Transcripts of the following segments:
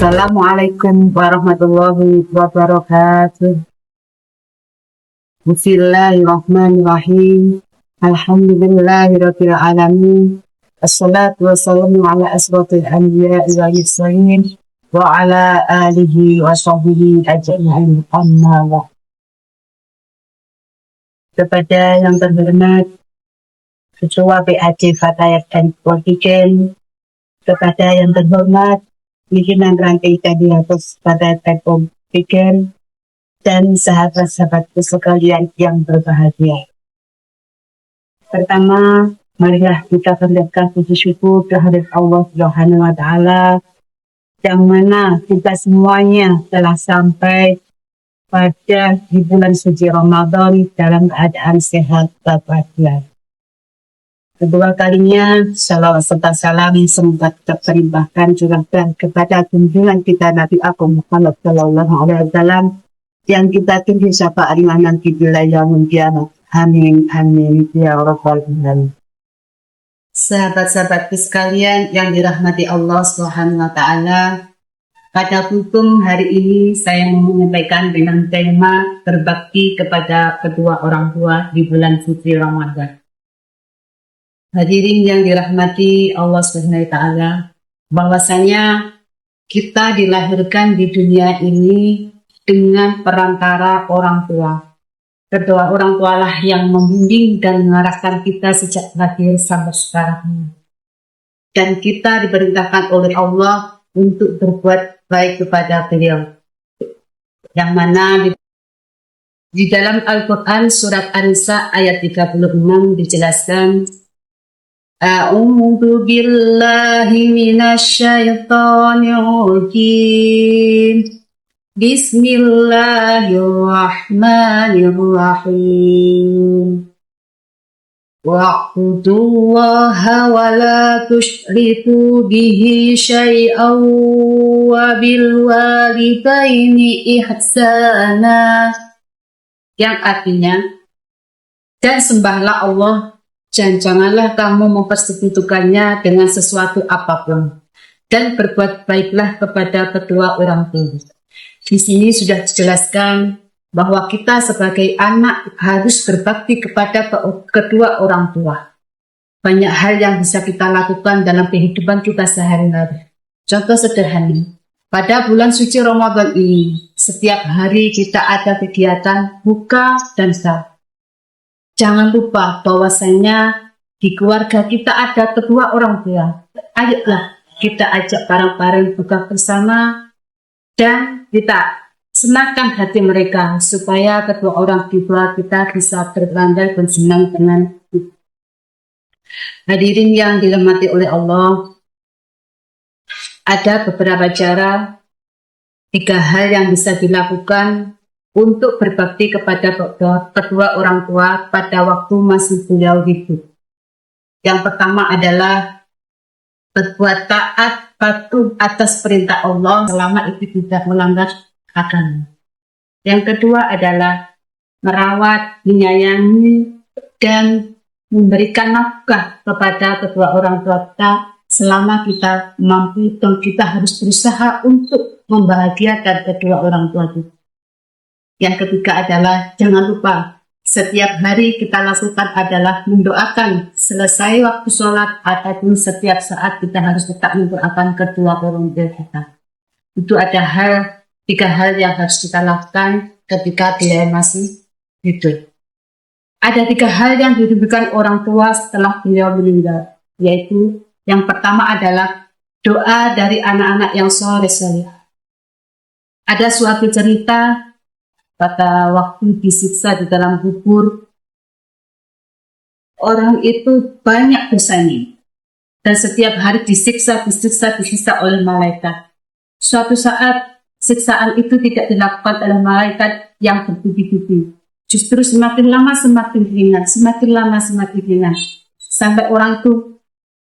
Assalamualaikum warahmatullahi wabarakatuh. Bismillahirrahmanirrahim. Alhamdulillahirabbil alamin. Assalatu wassalamu ala asrofil anbiya'i wal mursalin wa ala alihi wa sahbihi ajma'in. Amma ba'd. Kepada yang terhormat Ketua PAD Fatayat dan Politiken, kepada yang terhormat pimpinan rantai tadi atas Fatayat dan Politiken, dan sahabat-sahabatku sekalian yang berbahagia. Pertama, marilah kita panjatkan puji syukur terhadap Allah Subhanahu wa Ta'ala, yang mana kita semuanya telah sampai pada di bulan suci Ramadan dalam keadaan sehat walafiat. Kedua kalinya, salawat serta salam semoga tetap terlimpahkan curahkan kepada junjungan kita Nabi Agung Muhammad Sallallahu Alaihi Wasallam yang kita tunggu syafaatnya nanti di yaumul qiyamah. Amin amin ya rabbal alamin. Sahabat-sahabatku sekalian yang dirahmati Allah Subhanahu wa Ta'ala, pada hukum hari ini saya mau menyampaikan dengan tema berbakti kepada kedua orang tua di bulan suci Ramadan. Hadirin yang dirahmati Allah Subhanahu wa Ta'ala, bahwasanya kita dilahirkan di dunia ini dengan perantara orang tua. Kedua orang tualah yang membimbing dan mengarahkan kita sejak lahir sampai sekarang. Dan kita diperintahkan oleh Allah untuk berbuat baik kepada beliau. Yang mana di dalam Al-Quran surat An-Nisa ayat 36 dijelaskan, A'udzu billahi minasyaitonir rajim. Bismillahirrahmanirrahim. Wa'budullaha wa la tusyriku bihi syai'an wa bil walidaini ihsana. Yang artinya, dan sembahlah Allah dan janganlah kamu mempersekutukannya dengan sesuatu apapun, dan berbuat baiklah kepada kedua orang tua. Di sini sudah dijelaskan bahwa kita sebagai anak harus berbakti kepada kedua orang tua. Banyak hal yang bisa kita lakukan dalam kehidupan kita sehari-hari. Contoh sederhana, pada bulan suci Ramadan ini, setiap hari kita ada kegiatan buka dan sahur. Jangan lupa bahwasanya di keluarga kita ada kedua orang tua. Ayolah kita ajak bareng-bareng buka bersama dan kita senangkan hati mereka supaya kedua orang tua kita bisa berbangga dan senang dengan kita. Hadirin yang dirahmati oleh Allah, ada beberapa cara, 3 hal yang bisa dilakukan untuk berbakti kepada kedua orang tua pada waktu masih beliau hidup. Yang pertama adalah berbuat taat patuh atas perintah Allah selama itu tidak melanggar agama. Yang kedua adalah merawat, menyayangi, dan memberikan nafkah kepada kedua orang tua kita selama kita mampu, dan kita harus berusaha untuk membahagiakan kedua orang tua kita. Yang ketiga adalah jangan lupa setiap hari kita lakukan adalah mendoakan selesai waktu sholat ataupun setiap saat kita harus tetap mendoakan kedua orang tua kita. Itu ada 3 hal yang harus kita lakukan ketika dia masih hidup. Ada 3 hal yang dilakukan orang tua setelah beliau meninggal, yaitu yang pertama adalah doa dari anak-anak yang soleh. Ada suatu cerita pada waktu disiksa di dalam kubur, orang itu banyak dosanya dan setiap hari disiksa oleh malaikat. Suatu saat siksaan itu tidak dilakukan oleh malaikat yang bertubi-tubi. Justru semakin lama semakin ringan, sampai orang itu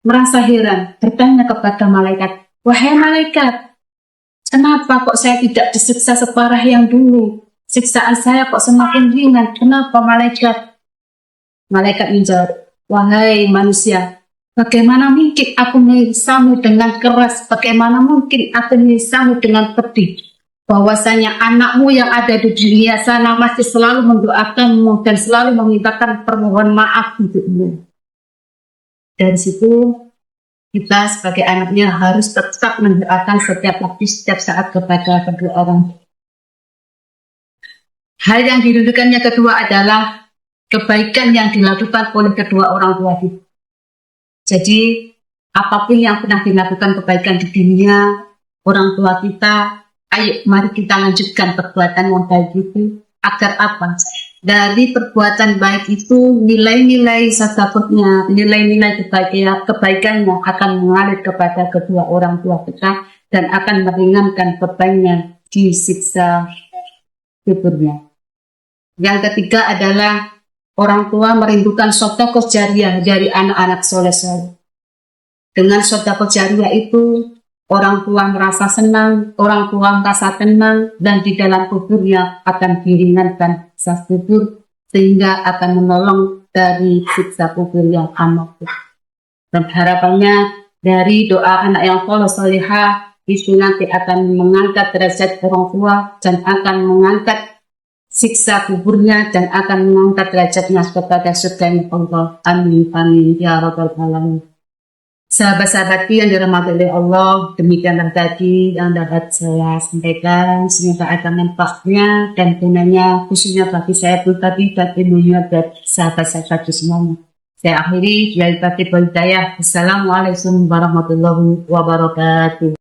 merasa heran, bertanya kepada malaikat, "Wahai malaikat, kenapa kok saya tidak disiksa separah yang dulu? Siksaan saya kok semakin ringan, kenapa malaikat?" Malaikat menjawab, "Wahai manusia, Bagaimana mungkin aku menyiksamu dengan keras? Bagaimana mungkin aku menyiksamu dengan pedih? Bahwasanya anakmu yang ada di dunia sana masih selalu mendoakanmu dan selalu memintakan permohonan maaf untukmu. Dari situ kita sebagai anaknya harus tetap mendoakan setiap waktu, setiap saat kepada kedua orang. Hal yang dirindukannya kedua adalah kebaikan yang dilakukan oleh kedua orang tua kita. Jadi, apapun yang pernah dilakukan kebaikan di dunia, orang tua kita, ayo mari kita lanjutkan perbuatan yang baik itu. Agar apa? Dari perbuatan baik itu, nilai-nilai sedekahnya, nilai-nilai kebaikannya akan mengalir kepada kedua orang tua kita dan akan meringankan bebannya di siksa kuburnya. Yang ketiga adalah orang tua merindukan sedekah jariah dari anak-anak soleh. Dengan sedekah jariah itu, orang tua merasa senang, orang tua merasa tenang, dan di dalam kuburnya akan diringankan siksa kubur, sehingga akan menolong dari siksa kubur yang amat. Dan harapannya dari doa anak yang solehah itu nanti akan mengangkat derajat orang tua dan akan mengangkat siksa kuburnya dan akan mengangkat derajatnya kepada surga Allah. Amin, amin, ya rabbal alamin. Sahabat-sahabatku yang dirahmati oleh Allah, demikianlah tadi yang dapat saya sampaikan. Semoga ada manfaatnya dan gunanya khususnya bagi saya pribadi dan ilmunya buat sahabat-sahabat semuanya. Saya akhiri dari Fatih Hidayah. Assalamualaikum warahmatullahi wabarakatuh.